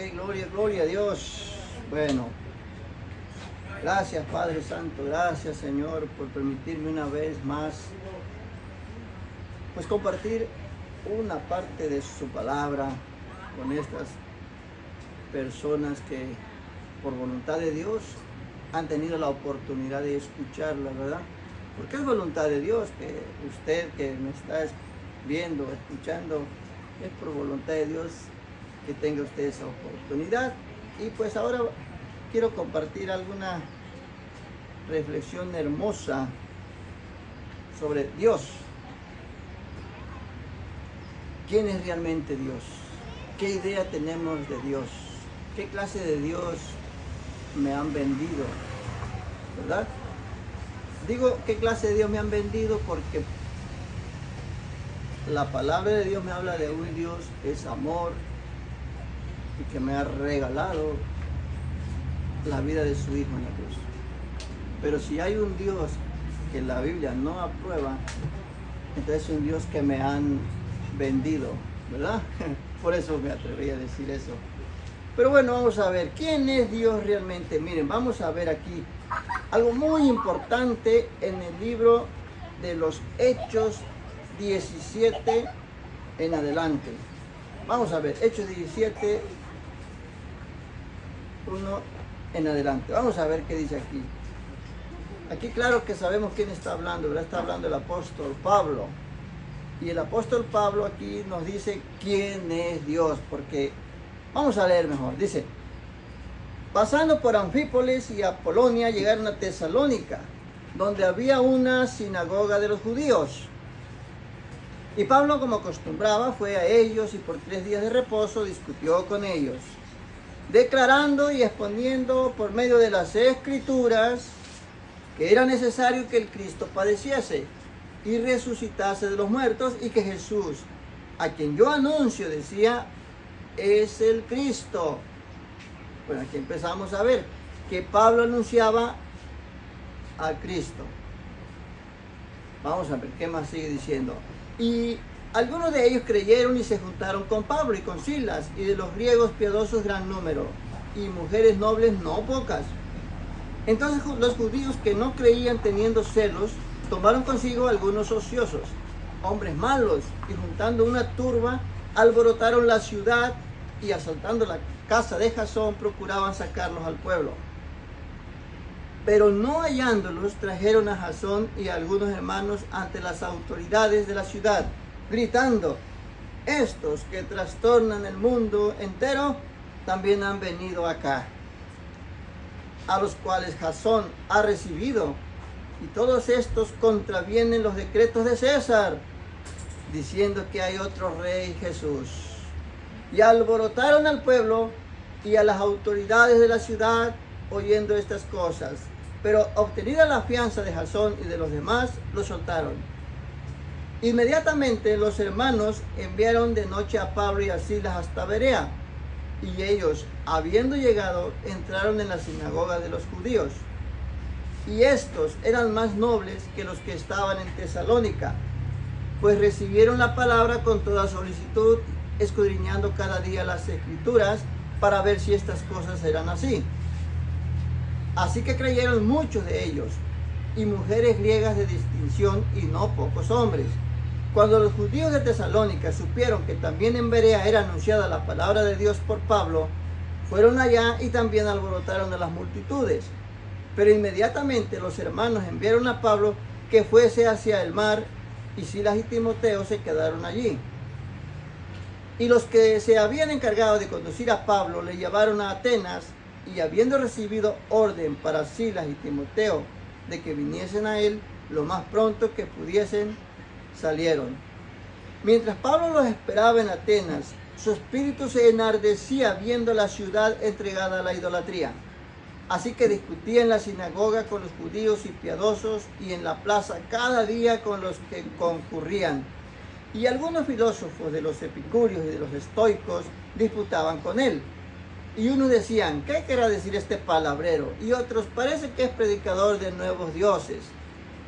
Gloria, gloria a Dios. Bueno, gracias Padre Santo, gracias Señor por permitirme una vez más pues compartir una parte de su palabra con estas personas que por voluntad de Dios han tenido la oportunidad de escucharla, ¿verdad? Porque es voluntad de Dios que usted que me está viendo, escuchando, es por voluntad de Dios que tenga usted esa oportunidad. Y pues ahora quiero compartir alguna reflexión hermosa sobre Dios. ¿Quién es realmente Dios? ¿Qué idea tenemos de Dios? ¿Qué clase de Dios me han vendido? ¿Verdad? Digo, ¿qué clase de Dios me han vendido? Porque la palabra de Dios me habla de un Dios que es amor y que me ha regalado la vida de su Hijo en la cruz. Pero si hay un Dios que la Biblia no aprueba, entonces es un Dios que me han vendido, ¿verdad? Por eso me atreví a decir eso. Pero bueno, vamos a ver, ¿quién es Dios realmente? Miren, vamos a ver aquí algo muy importante en el libro de los Hechos 17 en adelante. Vamos a ver, Hechos 17, 1 en adelante. Vamos a ver qué dice aquí. Aquí claro que sabemos quién está hablando, ¿verdad? Está hablando el apóstol Pablo. Y el apóstol Pablo aquí nos dice quién es Dios, porque vamos a leer mejor. Dice, pasando por Anfípolis y Apolonia, llegaron a Tesalónica, donde había una sinagoga de los judíos. Y Pablo, como acostumbraba, fue a ellos y por 3 días de reposo discutió con ellos, declarando y exponiendo por medio de las Escrituras que era necesario que el Cristo padeciese y resucitase de los muertos, y que Jesús, a quien yo anuncio, decía, es el Cristo. Bueno, aquí empezamos a ver que Pablo anunciaba a Cristo. Vamos a ver qué más sigue diciendo. Y algunos de ellos creyeron y se juntaron con Pablo y con Silas, y de los griegos piadosos gran número, y mujeres nobles no pocas. Entonces los judíos que no creían, teniendo celos, tomaron consigo algunos ociosos, hombres malos, y juntando una turba, alborotaron la ciudad, y asaltando la casa de Jasón, procuraban sacarlos al pueblo. Pero no hallándolos, trajeron a Jasón y a algunos hermanos ante las autoridades de la ciudad, gritando, estos que trastornan el mundo entero, también han venido acá, a los cuales Jasón ha recibido, y todos estos contravienen los decretos de César, diciendo que hay otro rey, Jesús. Y alborotaron al pueblo y a las autoridades de la ciudad, oyendo estas cosas. Pero obtenida la fianza de Jasón y de los demás, los soltaron. Inmediatamente los hermanos enviaron de noche a Pablo y a Silas hasta Berea, y ellos, habiendo llegado, entraron en la sinagoga de los judíos. Y estos eran más nobles que los que estaban en Tesalónica, pues recibieron la palabra con toda solicitud, escudriñando cada día las Escrituras para ver si estas cosas eran así. Así que creyeron muchos de ellos, y mujeres griegas de distinción, y no pocos hombres. Cuando los judíos de Tesalónica supieron que también en Berea era anunciada la palabra de Dios por Pablo, fueron allá y también alborotaron a las multitudes. Pero inmediatamente los hermanos enviaron a Pablo que fuese hacia el mar, y Silas y Timoteo se quedaron allí. Y los que se habían encargado de conducir a Pablo le llevaron a Atenas, y habiendo recibido orden para Silas y Timoteo de que viniesen a él lo más pronto que pudiesen, salieron. Mientras Pablo los esperaba en Atenas, su espíritu se enardecía viendo la ciudad entregada a la idolatría. Así que discutía en la sinagoga con los judíos y piadosos, y en la plaza cada día con los que concurrían. Y algunos filósofos de los epicúreos y de los estoicos disputaban con él. Y unos decían, ¿qué querrá decir este palabrero? Y otros, parece que es predicador de nuevos dioses,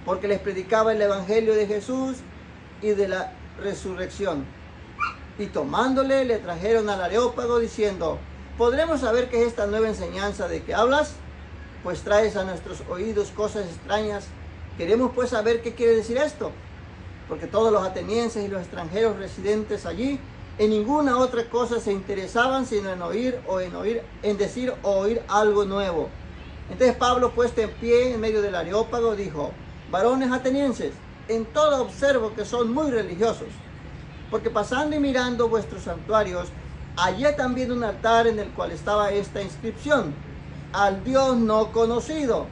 porque les predicaba el evangelio de Jesús y de la resurrección. Y tomándole, le trajeron al Areópago, diciendo, ¿podremos saber qué es esta nueva enseñanza de que hablas? Pues traes a nuestros oídos cosas extrañas. Queremos pues saber qué quiere decir esto, porque todos los atenienses y los extranjeros residentes allí en ninguna otra cosa se interesaban sino en decir o oír algo nuevo. Entonces Pablo, puesto en pie en medio del Areópago, dijo: varones atenienses, en todo observo que son muy religiosos, porque pasando y mirando vuestros santuarios, hallé también un altar en el cual estaba esta inscripción: al Dios no conocido,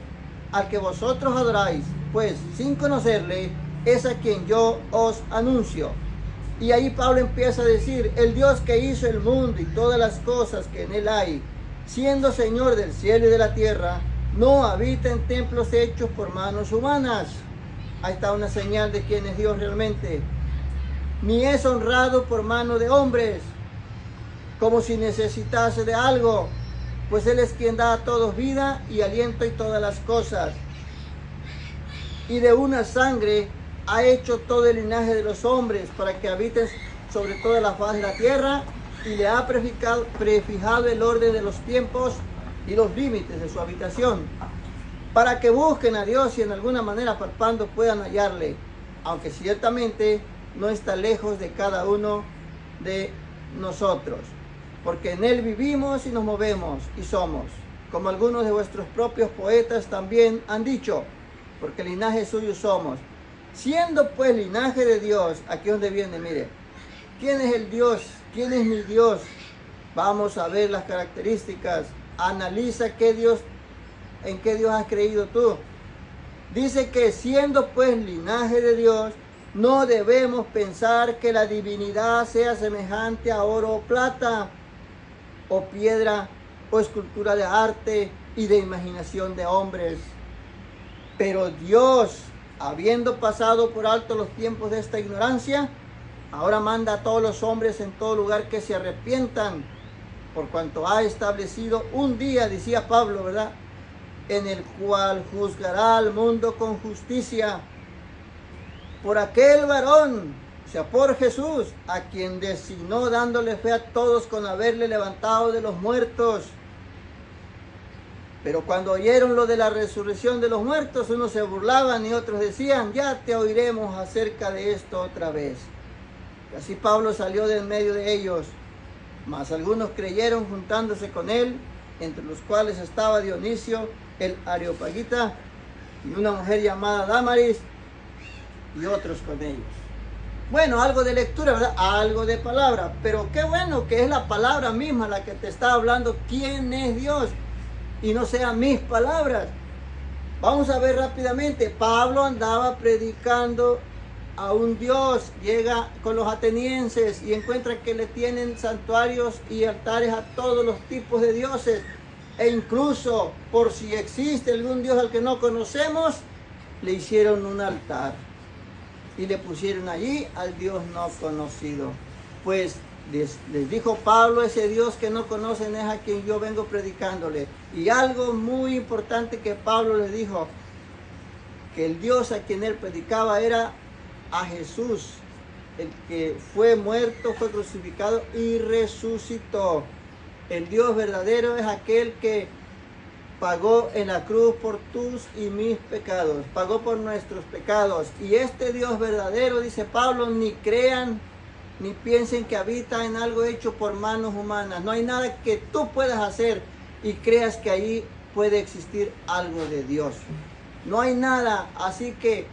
al que vosotros adoráis, pues sin conocerle es a quien yo os anuncio. Y ahí Pablo empieza a decir: el Dios que hizo el mundo y todas las cosas que en él hay, siendo Señor del cielo y de la tierra, no habita en templos hechos por manos humanas. Ahí está una señal de quién es Dios realmente. Ni es honrado por mano de hombres, como si necesitase de algo, pues Él es quien da a todos vida y aliento y todas las cosas. Y de una sangre ha hecho todo el linaje de los hombres para que habiten sobre toda la faz de la tierra, y le ha prefijado el orden de los tiempos y los límites de su habitación, para que busquen a Dios y en alguna manera palpando puedan hallarle, aunque ciertamente no está lejos de cada uno de nosotros, porque en Él vivimos y nos movemos y somos, como algunos de vuestros propios poetas también han dicho, porque linaje suyo somos. Siendo pues linaje de Dios, aquí donde viene, mire, ¿quién es el Dios? ¿Quién es mi Dios? Vamos a ver las características. Analiza en qué Dios has creído tú. Dice que siendo pues linaje de Dios, no debemos pensar que la divinidad sea semejante a oro o plata, o piedra, o escultura de arte y de imaginación de hombres. Pero Dios, habiendo pasado por alto los tiempos de esta ignorancia, ahora manda a todos los hombres en todo lugar que se arrepientan, por cuanto ha establecido un día, decía Pablo, ¿verdad?, en el cual juzgará al mundo con justicia, por aquel varón, o sea, por Jesús, a quien designó dándole fe a todos con haberle levantado de los muertos. Pero cuando oyeron lo de la resurrección de los muertos, unos se burlaban y otros decían: ya te oiremos acerca de esto otra vez. Y así Pablo salió de en medio de ellos, mas algunos creyeron juntándose con él, entre los cuales estaba Dionisio el Areopagita y una mujer llamada Damaris, y otros con ellos. Bueno, algo de lectura, ¿verdad? Algo de palabra, pero qué bueno que es la palabra misma la que te está hablando quién es Dios, y no sean mis palabras. Vamos a ver rápidamente. Pablo andaba predicando a un Dios, llega con los atenienses y encuentra que le tienen santuarios y altares a todos los tipos de dioses, e incluso, por si existe algún Dios al que no conocemos, le hicieron un altar y le pusieron allí al Dios no conocido. Pues les dijo Pablo: ese Dios que no conocen es a quien yo vengo predicándole. Y algo muy importante que Pablo les dijo, que el Dios a quien él predicaba era a Jesús, el que fue muerto, fue crucificado y resucitó. El Dios verdadero es aquel que pagó en la cruz por tus y mis pecados, pagó por nuestros pecados. Y este Dios verdadero, dice Pablo, ni crean ni piensen que habita en algo hecho por manos humanas. No hay nada que tú puedas hacer y creas que ahí puede existir algo de Dios. No hay nada, así que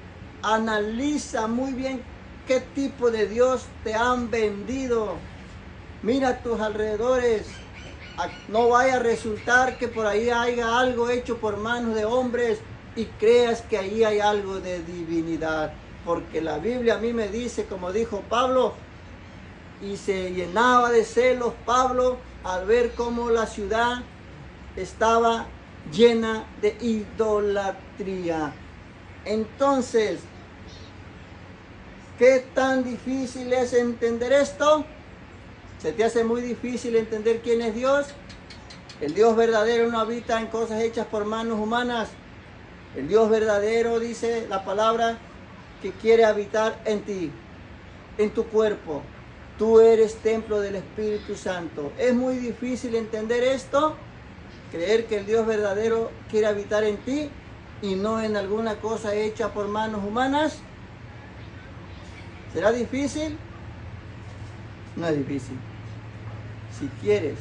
analiza muy bien qué tipo de Dios te han vendido. Mira a tus alrededores. No vaya a resultar que por ahí haya algo hecho por manos de hombres y creas que ahí hay algo de divinidad. Porque la Biblia a mí me dice, como dijo Pablo, y se llenaba de celos Pablo al ver cómo la ciudad estaba llena de idolatría. Entonces, ¿qué tan difícil es entender esto? ¿Se te hace muy difícil entender quién es Dios? El Dios verdadero no habita en cosas hechas por manos humanas. El Dios verdadero, dice la palabra, que quiere habitar en ti, en tu cuerpo. Tú eres templo del Espíritu Santo. Es muy difícil entender esto, creer que el Dios verdadero quiere habitar en ti y no en alguna cosa hecha por manos humanas. ¿Será difícil? No es difícil. Si quieres,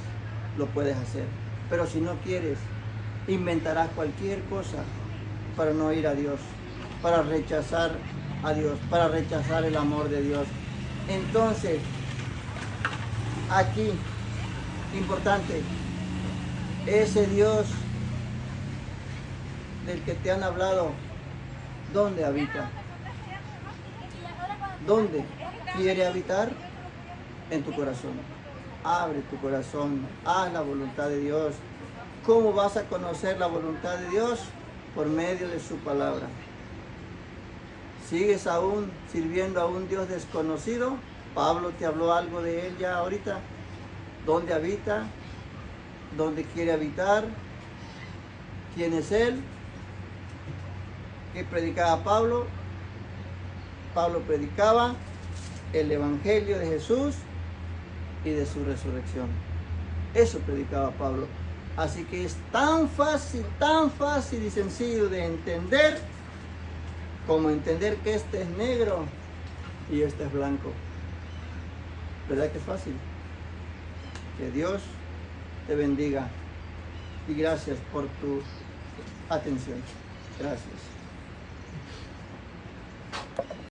lo puedes hacer. Pero si no quieres, inventarás cualquier cosa para no ir a Dios, para rechazar a Dios, para rechazar el amor de Dios. Entonces, aquí, importante, ese Dios del que te han hablado, ¿dónde habita? ¿Dónde quiere habitar? En tu corazón. Abre tu corazón, haz la voluntad de Dios. ¿Cómo vas a conocer la voluntad de Dios? Por medio de su palabra. ¿Sigues aún sirviendo a un Dios desconocido? Pablo te habló algo de él ya ahorita. ¿Dónde habita? ¿Dónde quiere habitar? ¿Quién es él? ¿Qué predicaba Pablo? Pablo predicaba el Evangelio de Jesús y de su resurrección. Eso predicaba Pablo. Así que es tan fácil y sencillo de entender como entender que este es negro y este es blanco. ¿Verdad que es fácil? Que Dios te bendiga y gracias por tu atención. Gracias.